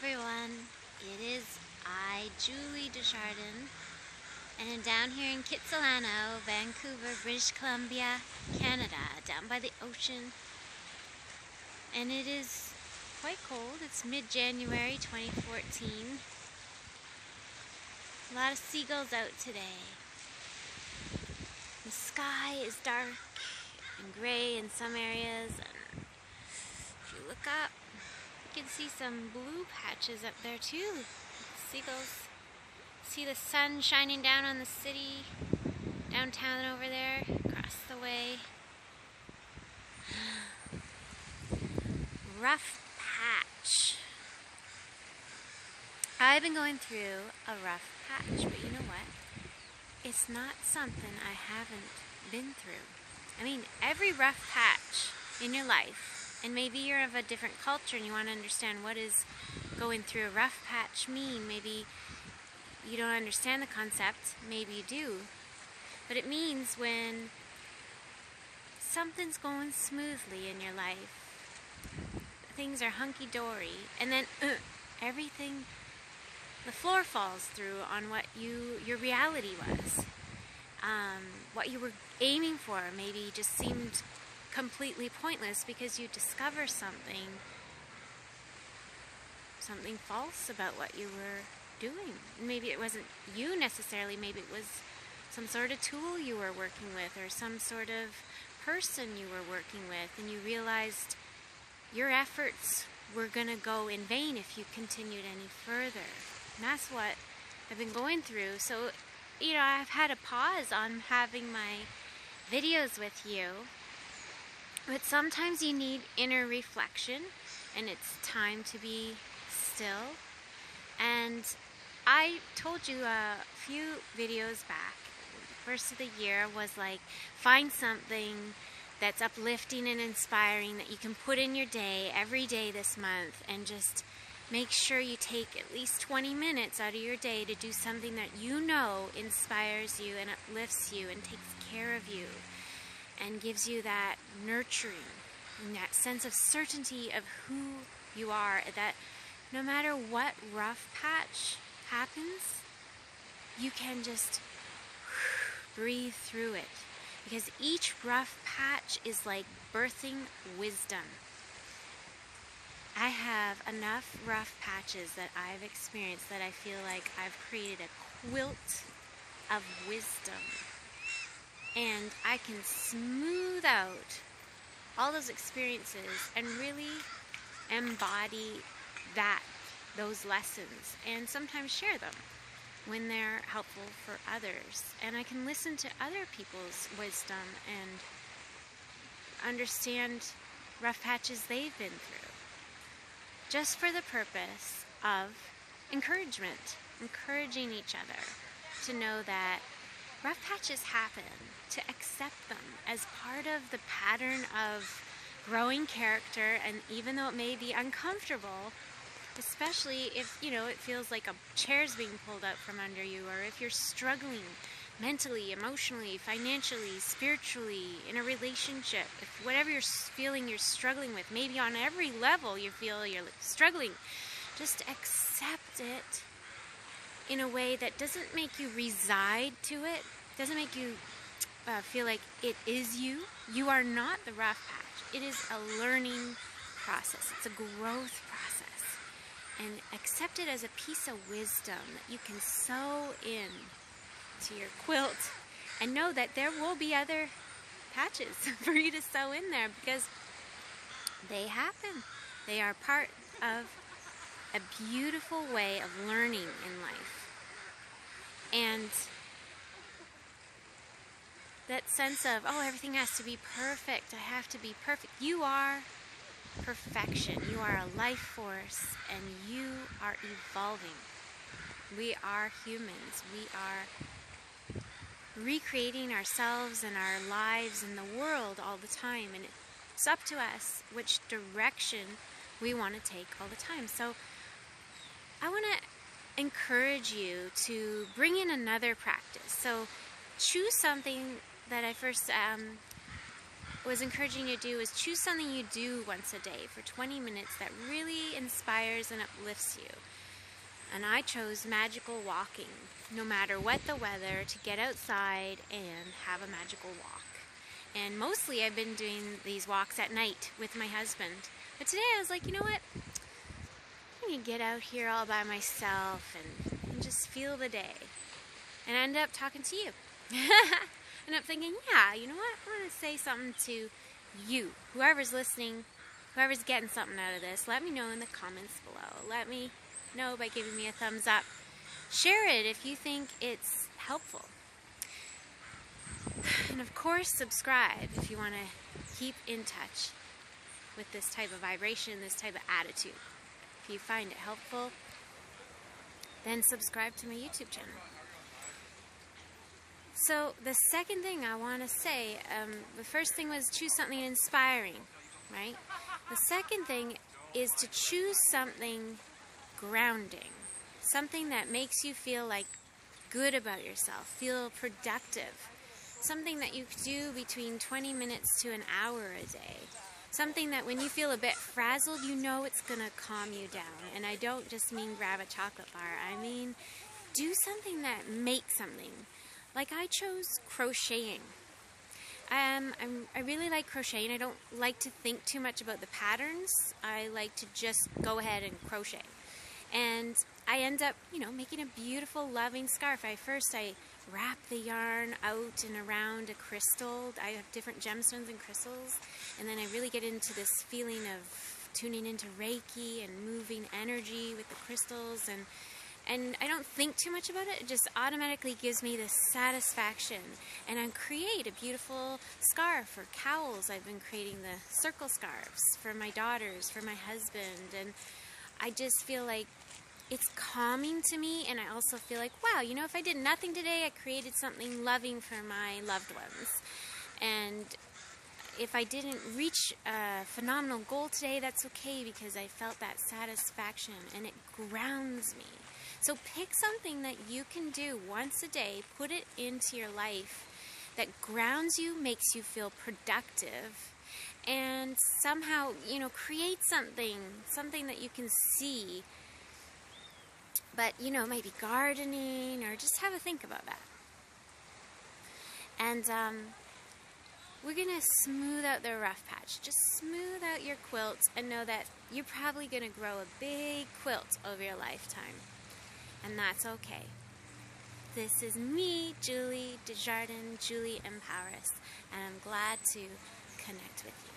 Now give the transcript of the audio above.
everyone. It is I, Julie Desjardins, and I'm down here in Kitsilano, Vancouver, British Columbia, Canada, down by the ocean. And it is quite cold. It's mid-January 2014. A lot of seagulls out today. The sky is dark and gray in some areas, and if you look up, you can see some blue patches up there too. Seagulls. See the sun shining down on the city, downtown over there, across the way. Rough patch. I've been going through a rough patch, but you know what? It's not something I haven't been through. I mean, every rough patch in your life, and maybe you're of a different culture and you want to understand what is going through a rough patch mean. Maybe you don't understand the concept, maybe you do. But it means when something's going smoothly in your life, things are hunky-dory, and then everything, the floor falls through on what your reality was. What you were aiming for maybe just seemed completely pointless because you discover something false about what you were doing. Maybe it wasn't you necessarily, maybe it was some sort of tool you were working with or some sort of person you were working with, and you realized your efforts were going to go in vain if you continued any further. And that's what I've been going through. So, you know, I've had a pause on having my videos with you. But sometimes you need inner reflection, and it's time to be still. And I told you a few videos back, the first of the year was like, find something that's uplifting and inspiring that you can put in your day every day this month, and just make sure you take at least 20 minutes out of your day to do something that you know inspires you and uplifts you and takes care of you and gives you that nurturing and that sense of certainty of who you are, that no matter what rough patch happens, you can just breathe through it. Because each rough patch is like birthing wisdom. I have enough rough patches that I've experienced that I feel like I've created a quilt of wisdom. And I can smooth out all those experiences and really embody those lessons, and sometimes share them when they're helpful for others. And I can listen to other people's wisdom and understand rough patches they've been through, just for the purpose of encouragement, encouraging each other to know that rough patches happen, to accept them as part of the pattern of growing character. And even though it may be uncomfortable, especially if, you know, it feels like a chair's being pulled out from under you, or if you're struggling mentally, emotionally, financially, spiritually, in a relationship, if whatever you're feeling you're struggling with, maybe on every level you feel you're struggling, just accept it in a way that doesn't make you reside to it, doesn't make you feel like it is you. You are not the rough patch. It is a learning process. It's a growth process. And accept it as a piece of wisdom that you can sew in to your quilt, and know that there will be other patches for you to sew in there, because they happen. They are part of a beautiful way of learning in life. And that sense of, oh, everything has to be perfect, I have to be perfect. You are perfection. You are a life force, and you are evolving. We are humans. We are recreating ourselves and our lives and the world all the time, and it's up to us which direction we want to take all the time. So I want to encourage you to bring in another practice. So choose something that I first was encouraging you to do is choose something you do once a day for 20 minutes that really inspires and uplifts you. And I chose magical walking, no matter what the weather, to get outside and have a magical walk. And mostly I've been doing these walks at night with my husband. But today I was like, you know what? I'm going to get out here all by myself and just feel the day. And I ended up talking to you. And I'm thinking, yeah, you know what? I'm going to say something to you. Whoever's listening, whoever's getting something out of this, let me know in the comments below. Let me know by giving me a thumbs up. Share it if you think it's helpful. And of course, subscribe if you want to keep in touch with this type of vibration, this type of attitude. If you find it helpful, then subscribe to my YouTube channel. So the second thing I want to say, the first thing was choose something inspiring, right? The second thing is to choose something grounding, something that makes you feel like good about yourself, feel productive, something that you do between 20 minutes to an hour a day, something that when you feel a bit frazzled, you know it's going to calm you down. And I don't just mean grab a chocolate bar, I mean do something that makes something. Like I chose crocheting. I really like crocheting. I don't like to think too much about the patterns. I like to just go ahead and crochet. And I end up, making a beautiful, loving scarf. First I wrap the yarn out and around a crystal. I have different gemstones and crystals. And then I really get into this feeling of tuning into Reiki and moving energy with the crystals. And I don't think too much about it. It just automatically gives me this satisfaction. And I create a beautiful scarf or cowls. I've been creating the circle scarves for my daughters, for my husband. And I just feel like it's calming to me. And I also feel like, wow, if I did nothing today, I created something loving for my loved ones. And if I didn't reach a phenomenal goal today, that's okay because I felt that satisfaction and it grounds me. So pick something that you can do once a day, put it into your life that grounds you, makes you feel productive, and somehow, create something that you can see. But, maybe gardening or just have a think about that. And we're going to smooth out the rough patch. Just smooth out your quilt and know that you're probably going to grow a big quilt over your lifetime. And that's okay. This is me, Julie Desjardins, Julie Empowers, and I'm glad to connect with you.